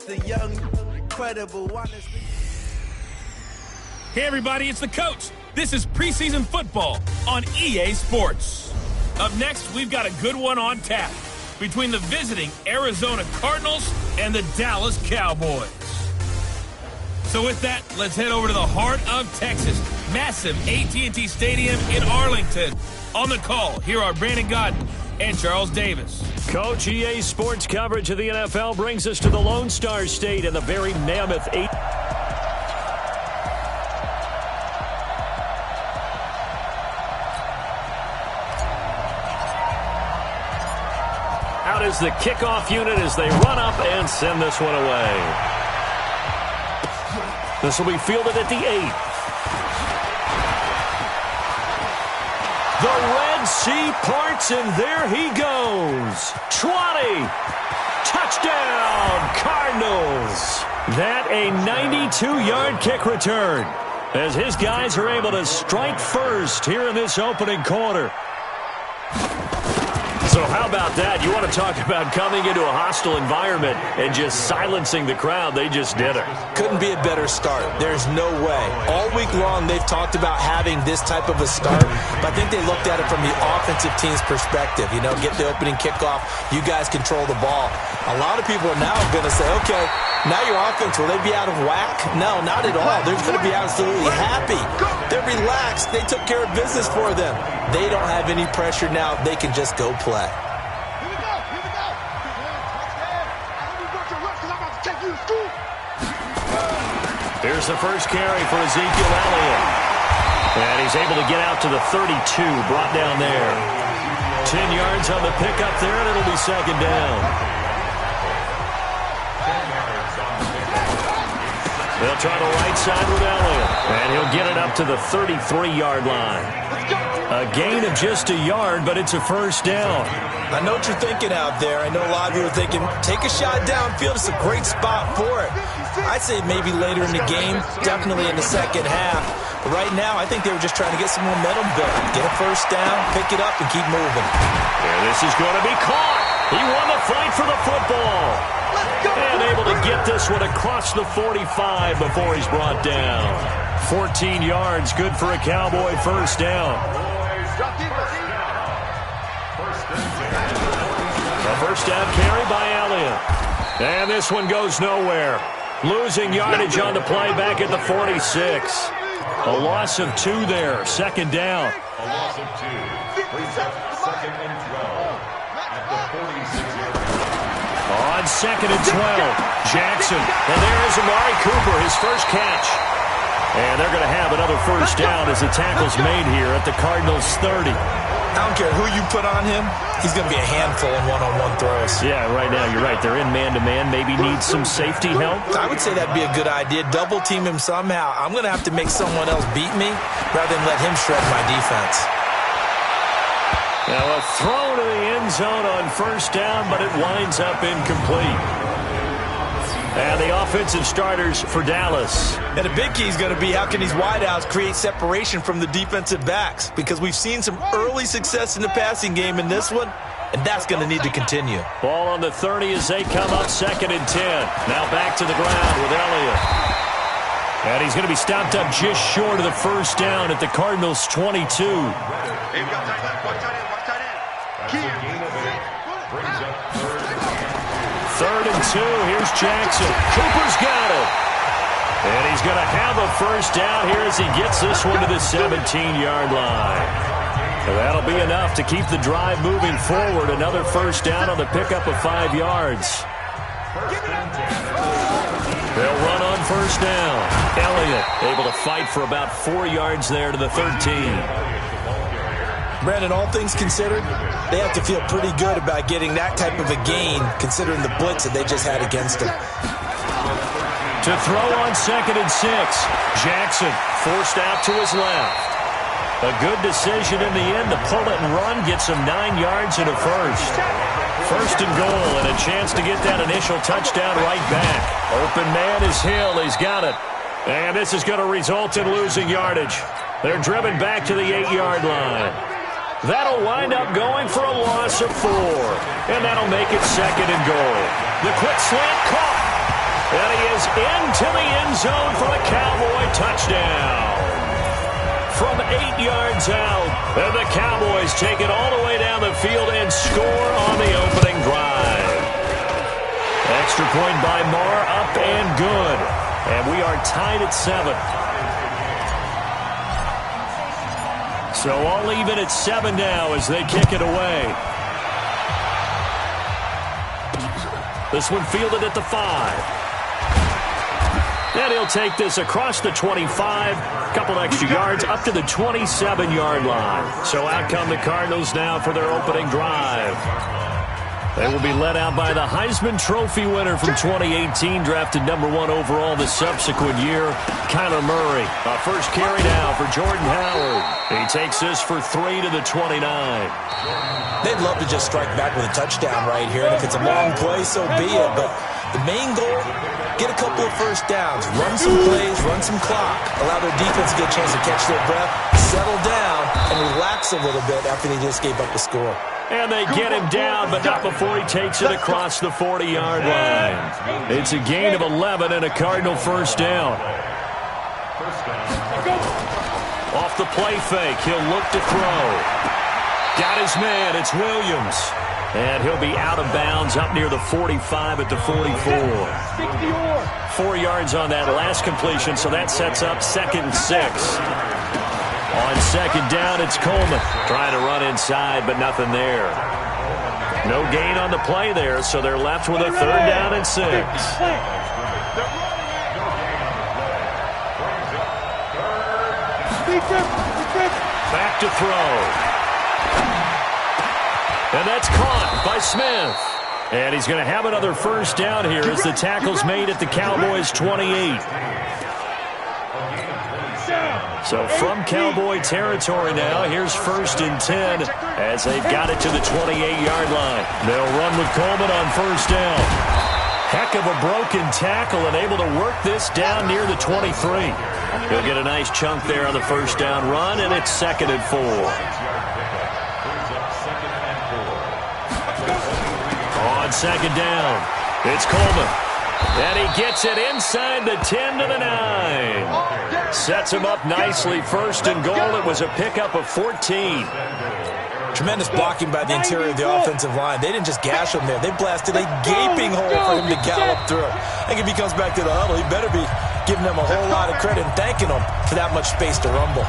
the young, incredible one. Hey everybody, it's the coach. This is preseason football on EA Sports. Up next, we've got a good one on tap between the visiting Arizona Cardinals and the Dallas Cowboys. So with that, let's head over to the heart of Texas. Massive AT&T Stadium in Arlington. On the call, here are Brandon Godden and Charles Davis. Coach, EA Sports coverage of the NFL brings us to the Lone Star State and the very mammoth Out is the kickoff unit as they run up and send this one away. This will be fielded at the 8. The Red Sea parts, and there he goes. 20. Touchdown, Cardinals. That a 92-yard kick return as his guys are able to strike first here in this opening quarter. So how about that? You want to talk about coming into a hostile environment and just silencing the crowd. They just did it. Couldn't be a better start. There's no way. All week long, they've talked about having this type of a start, but I think they looked at it from the offensive team's perspective. You know, get the opening kickoff. You guys control the ball. A lot of people are now going to say, okay, now your offense, will they be out of whack? No, not at all. They're going to be absolutely happy. They're relaxed. They took care of business for them. They don't have any pressure now. They can just go play. Here's the first carry for Ezekiel Elliott. And he's able to get out to the 32, brought down there. 10 yards on the pickup there, and it'll be second down. They'll try the right side with Elliott, and he'll get it up to the 33-yard line. A gain of just a yard, but it's a first down. I know what you're thinking out there. I know a lot of you are thinking, take a shot downfield. It's a great spot for it. I'd say maybe later in the game, definitely in the second half. But right now, I think they were just trying to get some momentum built. Get a first down, pick it up, and keep moving. And this is going to be caught. He won the fight for the football. And able to get this one across the 45 before he's brought down. 14 yards, good for a Cowboy first down. A first down carry by Elliott. And this one goes nowhere. Losing yardage on the play back at the 46. A loss of 2 there. Second down. A loss of 2. Brings up second and 12 at the 46-yard line. On second and 12, Jackson. And there is Amari Cooper, his first catch. And they're going to have another first down as the tackle's made here at the Cardinals' 30. I don't care who you put on him. He's going to be a handful in one-on-one throws. Yeah, right now, you're right. They're in man-to-man. Maybe needs some safety help. I would say that'd be a good idea. Double team him somehow. I'm going to have to make someone else beat me rather than let him shred my defense. Now a throw to the end zone on first down, but it winds up incomplete. And the offensive starters for Dallas. And the big key is going to be how can these wideouts create separation from the defensive backs? Because we've seen some early success in the passing game in this one, and that's going to need to continue. Ball on the 30 as they come up second and 10. Now back to the ground with Elliott. And he's going to be stopped up just short of the first down at the Cardinals' 22. Third and 2. Here's Jackson. Cooper's got it. And he's going to have a first down here as he gets this one to the 17-yard line. And that'll be enough to keep the drive moving forward. Another first down on the pickup of 5 yards. They'll run on first down. Elliott able to fight for about 4 yards there to the 13. Brandon, all things considered, they have to feel pretty good about getting that type of a gain, considering the blitz that they just had against them. To throw on second and 6, Jackson forced out to his left. A good decision in the end to pull it and run, get some 9 yards and a first. First and goal, and a chance to get that initial touchdown right back. Open man is Hill. He's got it. And this is going to result in losing yardage. They're driven back to the 8-yard line. That'll wind up going for a loss of 4. And that'll make it second and goal. The quick slant caught. into the end zone for a Cowboy touchdown. From 8 yards out, and the Cowboys take it all the way down the field and score on the opening drive. Extra point by Marr, up and good. And we are tied at 7. So all even at 7 now as they kick it away. This one fielded at the 5. And he'll take this across the 25, a couple extra yards, up to the 27-yard line. So out come the Cardinals now for their opening drive. They will be led out by the Heisman Trophy winner from 2018, drafted number 1 overall the subsequent year, Kyler Murray. A first carry now for Jordan Howard. He takes this for 3 to the 29. They'd love to just strike back with a touchdown right here, and if it's a long play, so be it. But the main goal, get a couple of first downs, run some plays, run some clock, allow their defense to get a chance to catch their breath, settle down, and relax a little bit after they just gave up the score. And they get him down, but not before he takes it across the 40-yard line. It's a gain of 11 and a Cardinal first down. Off the play fake, he'll look to throw. Got his man, it's Williams. And he'll be out of bounds up near the 45 at the 44. 4 yards on that last completion, so that sets up 2nd and 6. On 2nd down, it's Coleman trying to run inside, but nothing there. No gain on the play there, so they're left with a 3rd down and 6. Back to throw. And that's caught by Smith. And he's going to have another first down here as the tackle's made at the Cowboys' 28. So from Cowboy territory now, here's 1st and 10 as they've got it to the 28-yard line. They'll run with Coleman on first down. Heck of a broken tackle and able to work this down near the 23. He'll get a nice chunk there on the first down run, and it's 2nd and 4. On 2nd down, it's Coleman. And he gets it inside the 10 to the 9. Sets him up nicely. 1st and goal. It was a pickup of 14. Tremendous blocking by the interior of the offensive line. They didn't just gash him there. They blasted a gaping hole for him to gallop through. I think if he comes back to the huddle, he better be giving them a whole lot of credit and thanking them for that much space to rumble.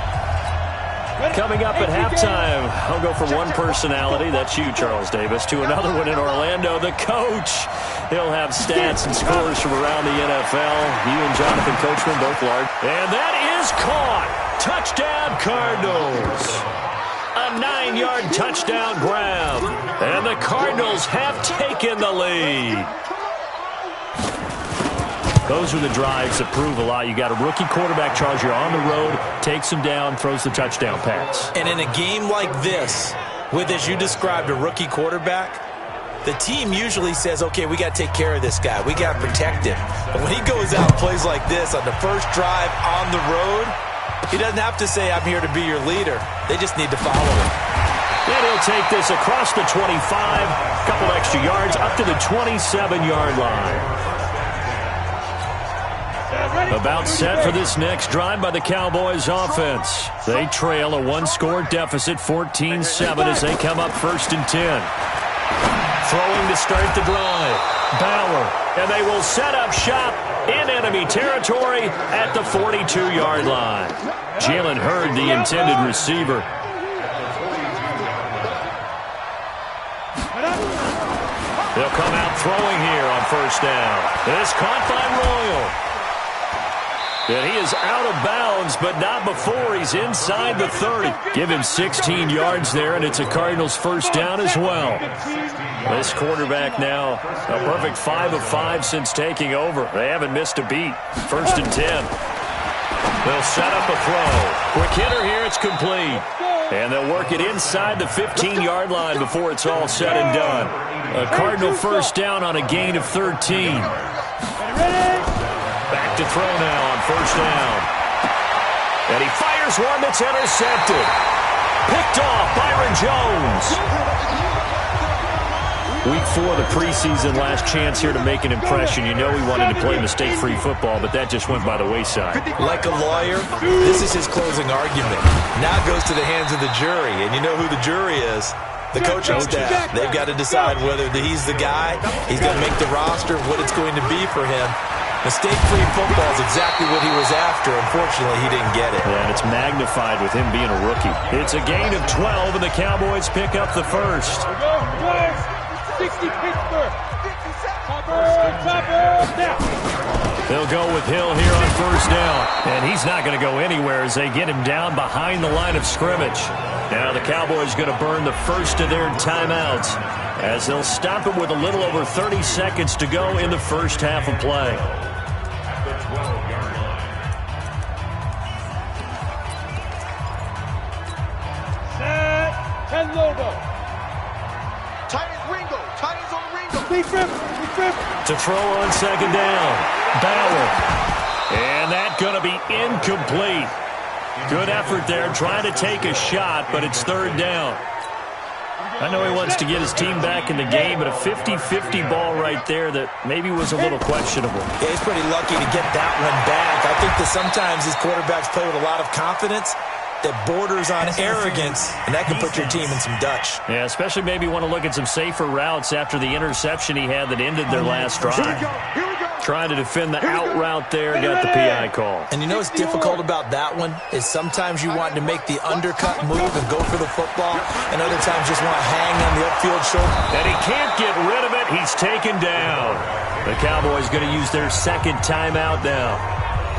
Coming up at halftime, I'll go from one personality, that's you, Charles Davis, to another one in Orlando, the coach. He'll have stats and scores from around the NFL. You and Jonathan Coachman both large. And that is caught. Touchdown, Cardinals. A 9-yard touchdown grab. And the Cardinals have taken the lead. Those are the drives that prove a lot. You got a rookie quarterback, Charles. You're on the road, takes him down, throws the touchdown pass. And in a game like this, with, as you described, a rookie quarterback, the team usually says, okay, we got to take care of this guy. We got to protect him. But when he goes out and plays like this on the first drive on the road, he doesn't have to say, I'm here to be your leader. They just need to follow him. And he'll take this across the 25, a couple extra yards, up to the 27-yard line. About set for this next drive by the Cowboys offense. They trail a 1-score deficit, 14-7, as they come up 1st and 10. Throwing to start the drive. Bauer. And they will set up shop in enemy territory at the 42-yard line. Jalen Hurd, the intended receiver. They'll come out throwing here on first down. It's caught by Royal. And he is out of bounds, but not before he's inside the 30. Give him 16 yards there, and it's a Cardinals first down as well. This quarterback now, a perfect 5 of 5 since taking over. They haven't missed a beat. 1st and 10. They'll set up a throw. Quick hitter here, it's complete. And they'll work it inside the 15-yard line before it's all said and done. A Cardinal first down on a gain of 13. Back to throw now on first down. And he fires one that's intercepted. Picked off, Byron Jones. Week 4 of the preseason, last chance here to make an impression. You know he wanted to play mistake-free football, but that just went by the wayside. Like a lawyer, this is his closing argument. Now it goes to the hands of the jury, and you know who the jury is. The coaching staff. They've got to decide whether he's the guy, he's going to make the roster, what it's going to be for him. Mistake-free football is exactly what he was after. Unfortunately, he didn't get it. Yeah, and it's magnified with him being a rookie. It's a gain of 12, and the Cowboys pick up the first. 60 Pittsburgh. Now. They'll go with Hill here on first down. And he's not going to go anywhere as they get him down behind the line of scrimmage. Now the Cowboys going to burn the first of their timeouts as they'll stop it with a little over 30 seconds to go in the first half of play. At the 12-yard line. Set. 10 logo. Titans on Ringo. Big rip. To throw on second down. Bauer. And that's going to be incomplete. Good effort there, trying to take a shot, but it's third down. I know he wants to get his team back in the game, but a 50-50 ball right there that maybe was a little questionable. Yeah, he's pretty lucky to get that one back. I think that sometimes these quarterbacks play with a lot of confidence that borders on arrogance, and that can put your team in some Dutch. Yeah, especially maybe want to look at some safer routes after the interception he had that ended their last drive. Here we go. Trying to defend the out route there, got the PI call. And you know what's difficult about that one is sometimes you want to make the undercut move and go for the football, and other times just want to hang on the upfield shoulder. And he can't get rid of it. He's taken down. The Cowboys going to use their second timeout now,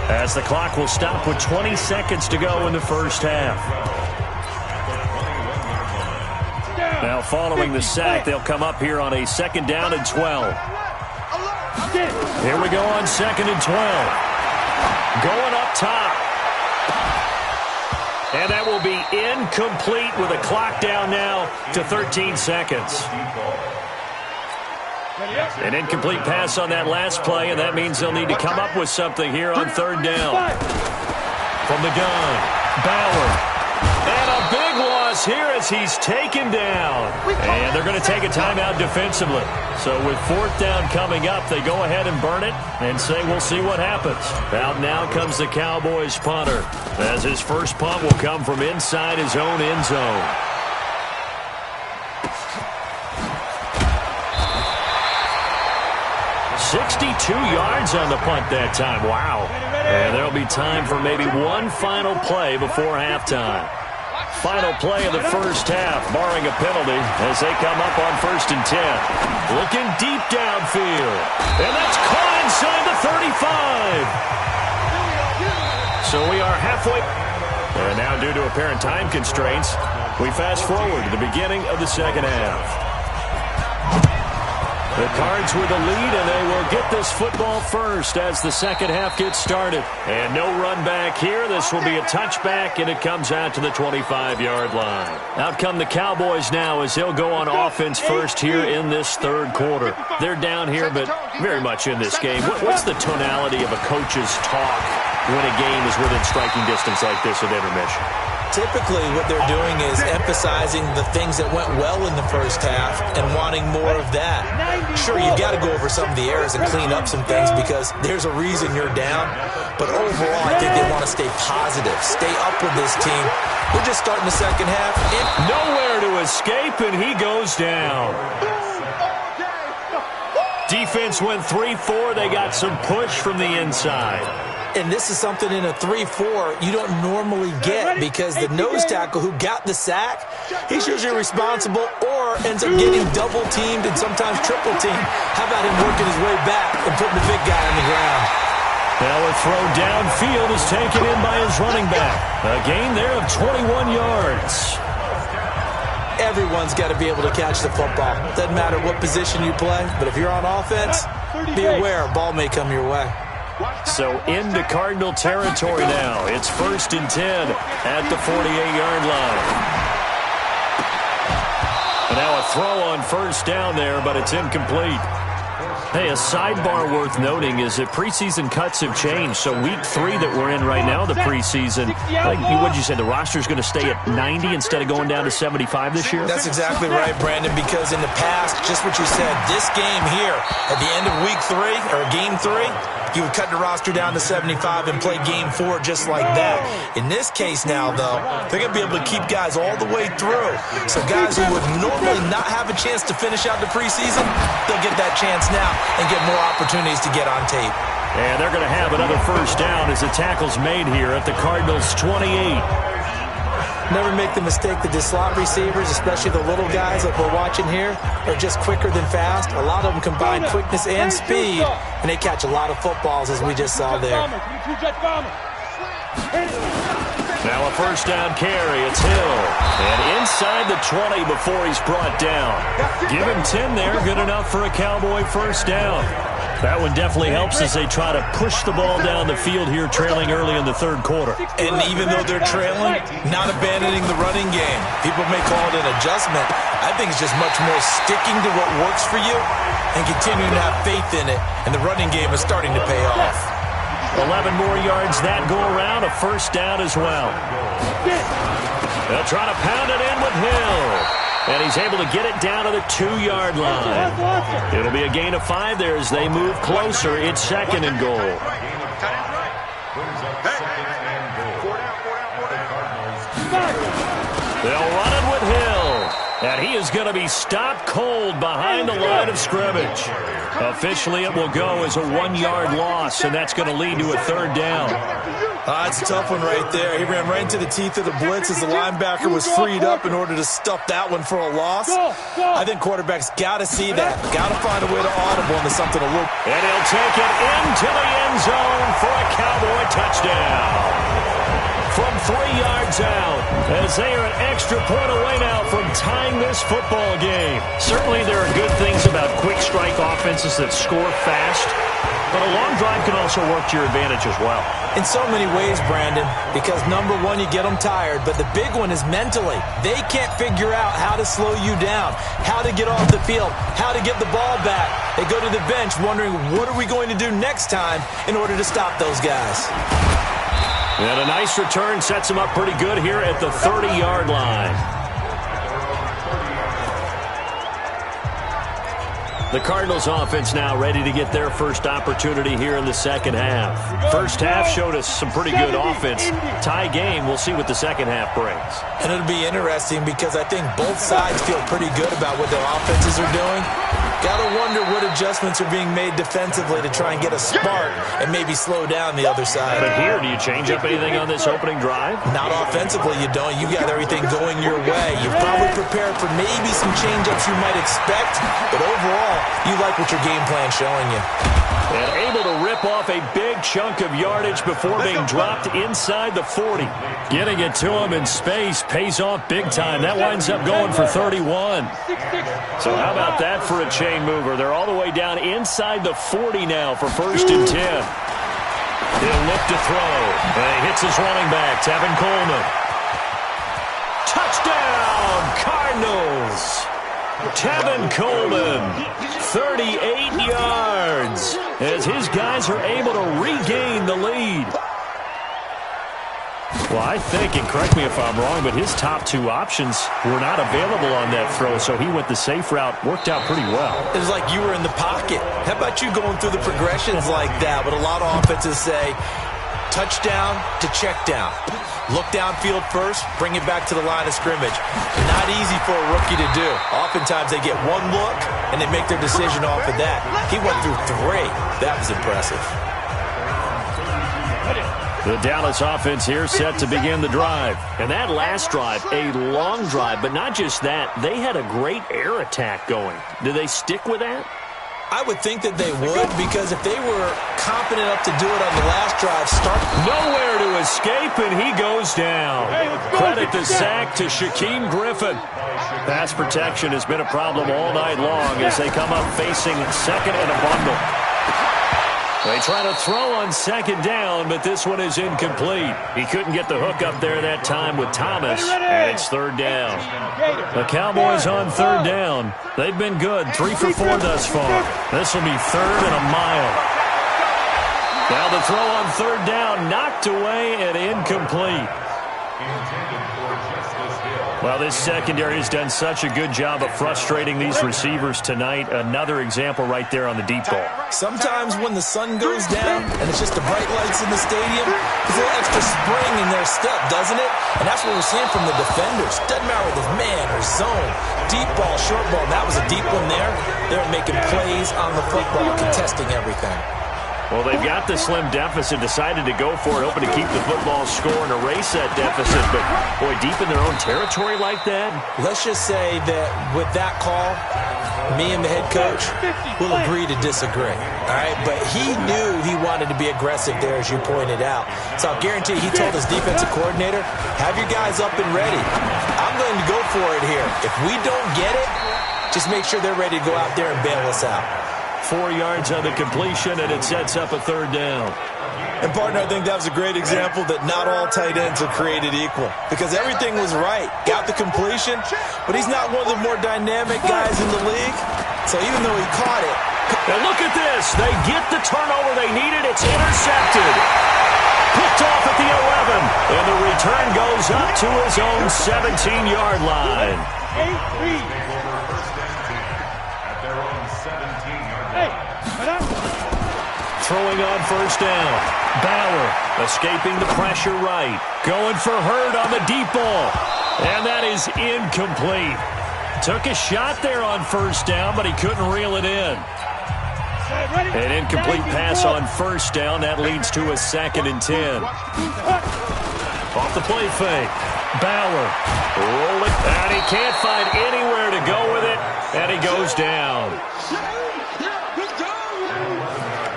as the clock will stop with 20 seconds to go in the first half. Now following the sack, they'll come up here on a second down and 12. Here we go on second and 12. Going up top. And that will be incomplete with a clock down now to 13 seconds. An incomplete pass on that last play, and that means they'll need to come up with something here on third down. From the gun, Bauer. And a big loss here as he's taken down. And they're going to take a timeout defensively. So with fourth down coming up, they go ahead and burn it and say we'll see what happens. Out now comes the Cowboys punter, as his first punt will come from inside his own end zone. .62 yards on the punt that time. Wow. And there'll be time for maybe one final play before halftime. Final play of the first half, barring a penalty, as they come up on first and 10. Looking deep downfield. And that's caught inside the 35. So we are halfway. And now, due to apparent time constraints, we fast forward to the beginning of the second half. The Cards with the lead, and they will get this football first as the second half gets started. And no run back here. This will be a touchback, and it comes out to the 25-yard line. Out come the Cowboys now as they'll go on offense first here in this third quarter. They're down here, but very much in this game. What's the tonality of a coach's talk when a game is within striking distance like this at intermission? Typically, what they're doing is emphasizing the things that went well in the first half and wanting more of that. Sure, you've got to go over some of the errors and clean up some things because there's a reason you're down. But overall, I think they want to stay positive, stay up with this team. We're just starting the second half. Nowhere to escape, and he goes down. Defense went 3-4. They got some push from the inside. And this is something in a 3-4 you don't normally get because the nose tackle who got the sack, he's usually responsible or ends up getting double-teamed and sometimes triple-teamed. How about him working his way back and putting the big guy on the ground? Now a throw downfield is taken in by his running back. A gain there of 21 yards. Everyone's got to be able to catch the football. Doesn't matter what position you play, but if you're on offense, be aware a ball may come your way. So into Cardinal territory now. It's first and 10 at the 48-yard line. And now a throw on first down there, but it's incomplete. Hey, a sidebar worth noting is that preseason cuts have changed. So week 3 that we're in right now, the preseason, what did you say, the roster's going to stay at 90 instead of going down to 75 this year? That's exactly right, Brandon, because in the past, just what you said, this game here, at the end of week 3, or game 3, you would cut the roster down to 75 and play game 4 just like that. In this case now, though, they're going to be able to keep guys all the way through. So guys who would normally not have a chance to finish out the preseason, they'll get that chance now and get more opportunities to get on tape. And they're going to have another first down as the tackle's made here at the Cardinals' 28. Never make the mistake that the slot receivers, especially the little guys like we're watching here, are just quicker than fast. A lot of them combine quickness and speed, and they catch a lot of footballs, as we just saw there. Now a first down carry. It's Hill. And inside the 20 before he's brought down. Give him 10 there. Good enough for a Cowboy first down. That one definitely helps as they try to push the ball down the field here, trailing early in the third quarter. And even though they're trailing, not abandoning the running game. People may call it an adjustment. I think it's just much more sticking to what works for you and continuing to have faith in it. And the running game is starting to pay off. 11 more yards that go around, a first down as well. They'll try to pound it in with Hill. And he's able to get it down to the 2-yard line. It'll be a gain of 5 there as they move closer. It's second and goal. They'll run it with Hill. And he is going to be stopped cold behind the line of scrimmage. Officially, it will go as a 1-yard loss, and that's going to lead to a third down. That's a tough one right there. He ran right into the teeth of the blitz as the linebacker was freed up in order to stuff that one for a loss. I think quarterbacks got to see that. Got to find a way to audible into something a little. And he'll take it into the end zone for a Cowboy touchdown. From 3 yards out, as they are an extra point away now from tying this football game. Certainly there are good things about quick strike offenses that score fast, but a long drive can also work to your advantage as well. In so many ways, Brandon, because number one, you get them tired, but the big one is mentally. They can't figure out how to slow you down, how to get off the field, how to get the ball back. They go to the bench wondering, what are we going to do next time in order to stop those guys? And a nice return sets him up pretty good here at the 30-yard line. The Cardinals offense now ready to get their first opportunity here in the second half. First half showed us some pretty good offense. Tie game, we'll see what the second half brings. And it'll be interesting because I think both sides feel pretty good about what their offenses are doing. Gotta wonder what adjustments are being made defensively to try and get a spark and maybe slow down the other side. But here, do you change up anything on this opening drive? Not offensively, you don't. You got everything going your way. You've probably prepared for maybe some change-ups you might expect, but overall, you like what your game plan's showing you. And able to rip off a big chunk of yardage before being dropped inside the 40. Getting it to him in space pays off big time. That winds up going for 31. So how about that for a chain mover? They're all the way down inside the 40 now for first and 10. He'll look to throw. And he hits his running back, Tevin Coleman. Touchdown, Cardinals! Tevin Coleman, 38 yards, as his guys are able to regain the lead. Well, I think, and correct me if I'm wrong, but his top 2 options were not available on that throw, so he went the safe route. Worked out pretty well. It was like you were in the pocket. How about you going through the progressions like that? What a lot of offenses say, touchdown to check down. Look downfield first, bring it back to the line of scrimmage. Not easy for a rookie to do. Oftentimes they get one look and they make their decision off of that. He went through 3. That was impressive. The Dallas offense here set to begin the drive. And that last drive, a long drive, but not just that, they had a great air attack going. Do they stick with that? I would think that they would, because if they were confident enough to do it on the last drive, nowhere to escape, and he goes down. Credit the sack to Shaquem Griffin. Pass protection has been a problem all night long as they come up facing second and a bundle. They try to throw on second down, but this one is incomplete. He couldn't get the hook up there that time with Thomas, and it's third down. The Cowboys on third down. They've been good, 3 for 4 thus far. This will be third and a mile. Now the throw on third down, knocked away and incomplete. Well, this secondary has done such a good job of frustrating these receivers tonight. Another example right there on the deep ball. Sometimes when the sun goes down and it's just the bright lights in the stadium, there's a little extra spring in their step, doesn't it? And that's what we're seeing from the defenders. Doesn't matter whether it's man or zone, deep ball, short ball. That was a deep one there. They're making plays on the football, contesting everything. Well, they've got the slim deficit, decided to go for it, hoping to keep the football score and erase that deficit. But, boy, deep in their own territory like that? Let's just say that with that call, me and the head coach will agree to disagree. All right? But he knew he wanted to be aggressive there, as you pointed out. So I'll guarantee he told his defensive coordinator, have your guys up and ready. I'm going to go for it here. If we don't get it, just make sure they're ready to go out there and bail us out. 4 yards on the completion, and it sets up a third down. And, partner, I think that was a great example that not all tight ends are created equal because everything was right. Got the completion, but he's not one of the more dynamic guys in the league. So even though he caught it. And look at this. They get the turnover they needed. It's intercepted. Picked off at the 11. And the return goes up to his own 17-yard line. Throwing on first down. Bauer escaping the pressure right. Going for Hurd on the deep ball. And that is incomplete. Took a shot there on first down, but he couldn't reel it in. An incomplete pass on first down. That leads to a 2nd and 10. Off the play fake. Bauer rolling. And he can't find anywhere to go with it. And he goes down.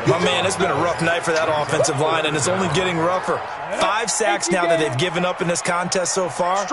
My man, it's been a rough night for that offensive line, and it's only getting rougher. 5 sacks now that they've given up in this contest so far.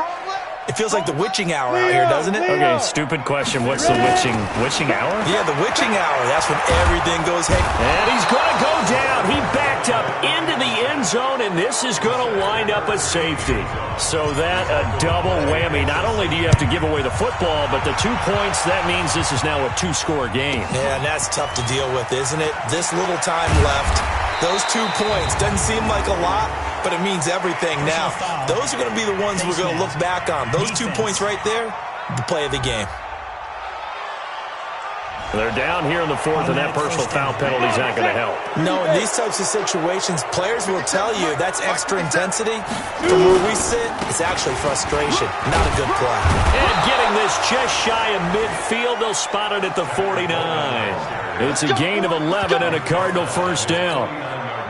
It feels like the witching hour out here, doesn't it? Okay, stupid question. What's the witching hour? Yeah, the witching hour. That's when everything goes hey. And he's going to go down. He backed up into the end zone, and this is going to wind up a safety. So that a double whammy. Not only do you have to give away the football, but the 2 points, that means this is now a 2-score game. Yeah, and that's tough to deal with, isn't it? This little time left. Those 2 points doesn't seem like a lot, but it means everything now. Those are going to be the ones we're going to look back on. Those 2 points right there, the play of the game. They're down here in the 4th, and that personal foul penalty is not going to help. No, in these types of situations, players will tell you that's extra intensity. From where we sit, it's actually frustration. Not a good play. And getting this just shy of midfield, they'll spot it at the 49. It's a gain of 11 and a Cardinal first down.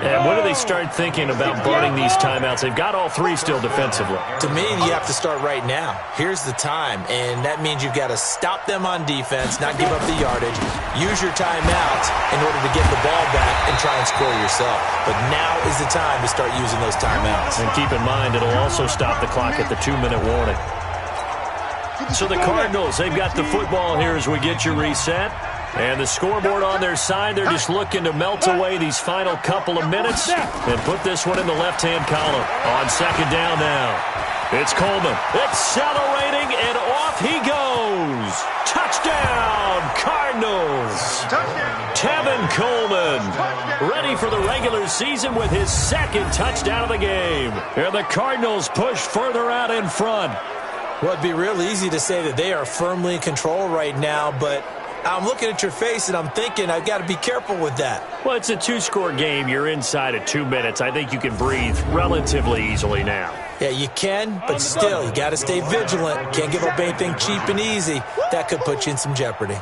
And when do they start thinking about burning these timeouts? They've got all 3 still defensively. To me, you have to start right now. Here's the time, and that means you've got to stop them on defense, not give up the yardage, use your timeouts in order to get the ball back and try and score yourself. But now is the time to start using those timeouts. And keep in mind, it'll also stop the clock at the 2-minute warning. So the Cardinals, they've got the football here as we get you reset. And the scoreboard on their side, they're just looking to melt away these final couple of minutes and put this one in the left-hand column. On second down now. It's Coleman. Accelerating, and off he goes. Touchdown, Cardinals. Tevin Coleman, ready for the regular season with his 2nd touchdown of the game. And the Cardinals push further out in front. Well, it'd be real easy to say that they are firmly in control right now, but I'm looking at your face, and I'm thinking I've got to be careful with that. Well, it's a 2-score game. You're inside of 2 minutes. I think you can breathe relatively easily now. Yeah, you can, but still, you got to stay vigilant. Can't give up anything cheap and easy. That could put you in some jeopardy.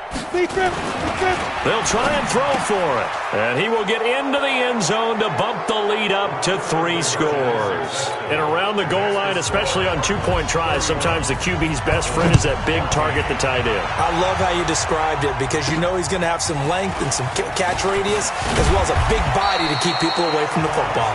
They'll try and throw for it. And he will get into the end zone to bump the lead up to 3 scores. And around the goal line, especially on 2-point tries, sometimes the QB's best friend is that big target, the tight end. I love how you described it because you know he's going to have some length and some catch radius as well as a big body to keep people away from the football.